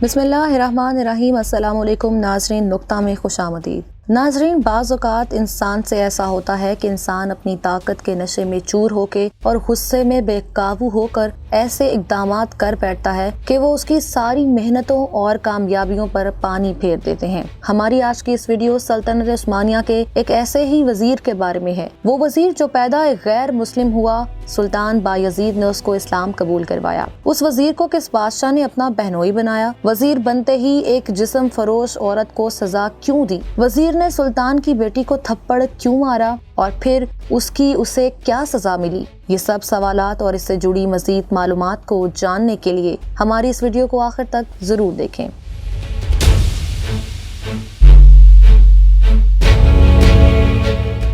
بسم اللہ الرحمن الرحیم۔ السلام علیکم ناظرین، نقطہ میں خوش آمدید۔ ناظرین، بعض اوقات انسان سے ایسا ہوتا ہے کہ انسان اپنی طاقت کے نشے میں چور ہو کے اور غصے میں بے قابو ہو کر ایسے اقدامات کر بیٹھتا ہے کہ وہ اس کی ساری محنتوں اور کامیابیوں پر پانی پھیر دیتے ہیں۔ ہماری آج کی اس ویڈیو سلطنت عثمانیہ کے ایک ایسے ہی وزیر کے بارے میں ہے۔ وہ وزیر جو پیدا ایک غیر مسلم ہوا، سلطان بایزید نے اس کو اسلام قبول کروایا۔ اس وزیر کو کس بادشاہ نے اپنا بہنوئی بنایا؟ وزیر بنتے ہی ایک جسم فروش عورت کو سزا کیوں دی؟ وزیر نے سلطان کی بیٹی کو تھپڑ کیوں مارا اور پھر اسے کیا سزا ملی؟ یہ سب سوالات اور اس سے جڑی مزید معلومات کو جاننے کے لیے ہماری اس ویڈیو کو آخر تک ضرور دیکھیں۔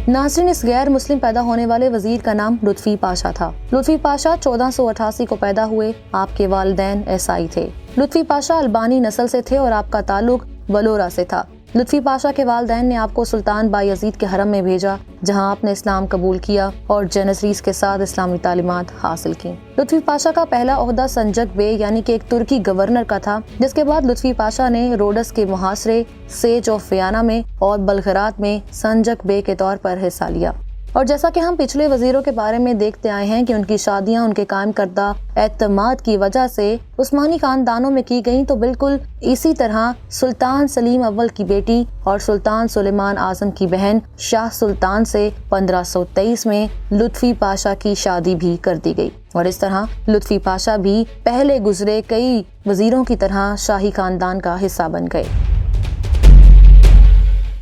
ناظرین، اس غیر مسلم پیدا ہونے والے وزیر کا نام لطفی پاشا تھا۔ لطفی پاشا 1488 کو پیدا ہوئے۔ آپ کے والدین عیسائی تھے۔ لطفی پاشا البانی نسل سے تھے اور آپ کا تعلق ولورا سے تھا۔ لطفی پاشا کے والدین نے آپ کو سلطان بایزید کے حرم میں بھیجا، جہاں آپ نے اسلام قبول کیا اور جنسریز کے ساتھ اسلامی تعلیمات حاصل کی۔ لطفی پاشا کا پہلا عہدہ سنجق بے یعنی کہ ایک ترکی گورنر کا تھا، جس کے بعد لطفی پاشا نے روڈس کے محاصرے، سیج آف ویانا میں اور بلغراد میں سنجق بے کے طور پر حصہ لیا۔ اور جیسا کہ ہم پچھلے وزیروں کے بارے میں دیکھتے آئے ہیں کہ ان کی شادیاں ان کے قائم کردہ اعتماد کی وجہ سے عثمانی خاندانوں میں کی گئیں، تو بالکل اسی طرح سلطان سلیم اول کی بیٹی اور سلطان سلیمان اعظم کی بہن شاہ سلطان سے 1523 میں لطفی پاشا کی شادی بھی کر دی گئی، اور اس طرح لطفی پاشا بھی پہلے گزرے کئی وزیروں کی طرح شاہی خاندان کا حصہ بن گئے۔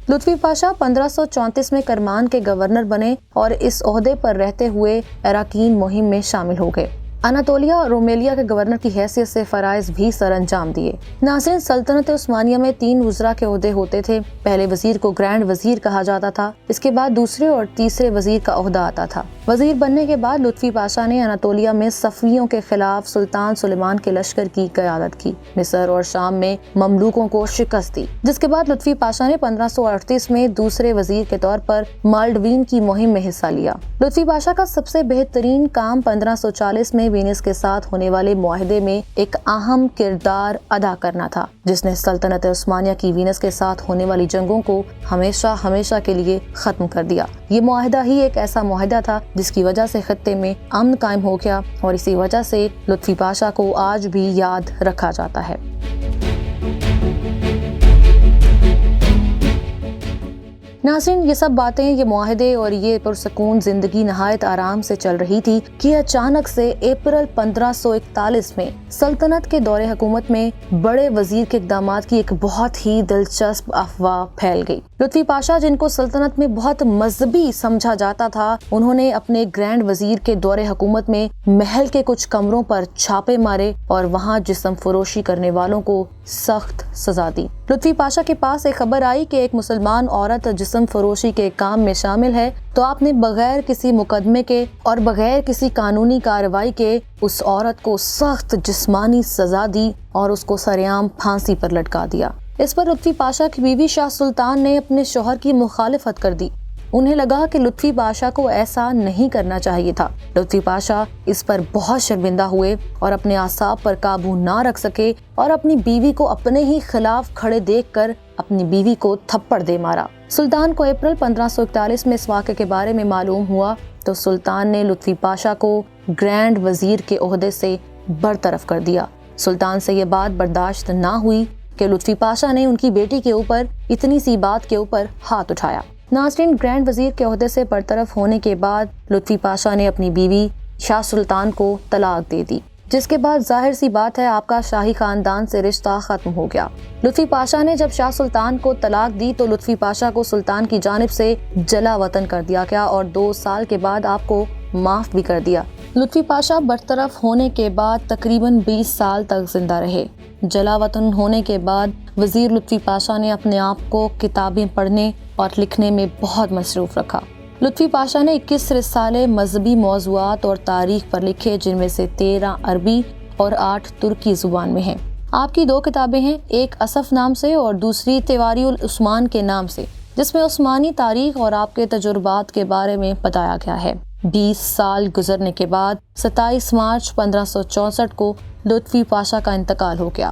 لطفی پاشا 1534 میں کرمان کے گورنر بنے اور اس عہدے پر رہتے ہوئے اراکین مہم میں شامل ہو گئے۔ اناطولیہ اور رومیلیا کے گورنر کی حیثیت سے فرائض بھی سر انجام دیے۔ ناظرین، سلطنت عثمانیہ میں 3 وزراء کے عہدے ہوتے تھے۔ پہلے وزیر کو گرینڈ وزیر کہا جاتا تھا، اس کے بعد دوسرے اور تیسرے وزیر کا عہدہ آتا تھا۔ وزیر بننے کے بعد لطفی پاشا نے اناطولیہ میں صفویوں کے خلاف سلطان سلیمان کے لشکر کی قیادت کی، مصر اور شام میں مملوکوں کو شکست دی، جس کے بعد لطفی پاشا نے 1538 میں دوسرے وزیر کے طور پر مالڈوین کی مہم میں حصہ لیا۔ لطفی پاشا کا سب سے بہترین کام 1540 میں وینس کے ساتھ ہونے والے معاہدے میں ایک اہم کردار ادا کرنا تھا، جس نے سلطنت عثمانیہ کی وینس کے ساتھ ہونے والی جنگوں کو ہمیشہ کے لیے ختم کر دیا۔ یہ معاہدہ ہی ایک ایسا معاہدہ تھا جس کی وجہ سے خطے میں امن قائم ہو گیا، اور اسی وجہ سے لطفی پاشا کو آج بھی یاد رکھا جاتا ہے۔ ناظرین، یہ سب باتیں، یہ معاہدے اور یہ پرسکون زندگی نہایت آرام سے چل رہی تھی کہ اچانک سے اپریل 1541 میں سلطنت کے دور حکومت میں بڑے وزیر کے اقدامات کی ایک بہت ہی دلچسپ افواہ پھیل گئی۔ لطفی پاشا، جن کو سلطنت میں بہت مذہبی سمجھا جاتا تھا، انہوں نے اپنے گرینڈ وزیر کے دور حکومت میں محل کے کچھ کمروں پر چھاپے مارے اور وہاں جسم فروشی کرنے والوں کو سخت سزا دی۔ لطفی پاشا کے پاس ایک خبر آئی کہ ایک مسلمان عورت جسم فروشی کے کام میں شامل ہے، تو آپ نے بغیر کسی مقدمے کے اور بغیر کسی قانونی کارروائی کے اس عورت کو سخت جسمانی سزا دی اور اس کو سرعام پھانسی پر لٹکا دیا۔ اس پر لطفی پاشا کی بیوی شاہ سلطان نے اپنے شوہر کی مخالفت کر دی۔ انہیں لگا کہ لطفی پاشا کو ایسا نہیں کرنا چاہیے تھا۔ لطفی پاشا اس پر بہت شرمندہ ہوئے اور اپنے اعصاب پر قابو نہ رکھ سکے اور اپنی بیوی کو اپنے ہی خلاف کھڑے دیکھ کر اپنی بیوی کو تھپڑ دے مارا۔ سلطان کو اپریل 1541 میں اس واقعے کے بارے میں معلوم ہوا تو سلطان نے لطفی پاشا کو گرینڈ وزیر کے عہدے سے برطرف کر دیا۔ سلطان سے یہ بات برداشت نہ ہوئی کہ لطفی پاشا نے ان کی بیٹی کے اوپر اتنی سی بات کے اوپر ہاتھ اٹھایا۔ ناظرین، گرینڈ وزیر کے عہدے سے برطرف ہونے کے بعد لطفی پاشا نے اپنی بیوی شاہ سلطان کو طلاق دے دی، جس کے بعد ظاہر سی بات ہے آپ کا شاہی خاندان سے رشتہ ختم ہو گیا۔ لطفی پاشا نے جب شاہ سلطان کو طلاق دی تو لطفی پاشا کو سلطان کی جانب سے جلا وطن کر دیا گیا اور 2 سال کے بعد آپ کو معاف بھی کر دیا۔ لطفی پاشا برطرف ہونے کے بعد تقریباً 20 سال تک زندہ رہے۔ جلا وطن ہونے کے بعد وزیر لطفی پاشا نے اپنے آپ کو کتابیں پڑھنے اور لکھنے میں بہت مصروف رکھا۔ لطفی پاشا نے 21 رسالے مذہبی موضوعات اور تاریخ پر لکھے، جن میں سے 13 عربی اور 8 ترکی زبان میں ہیں۔ آپ کی 2 کتابیں ہیں، ایک اسف نام سے اور دوسری تیواری العثمان کے نام سے، جس میں عثمانی تاریخ اور آپ کے تجربات کے بارے میں بتایا گیا ہے۔ 20 سال گزرنے کے بعد 27 مارچ 1564 کو لطفی پاشا کا انتقال ہو گیا۔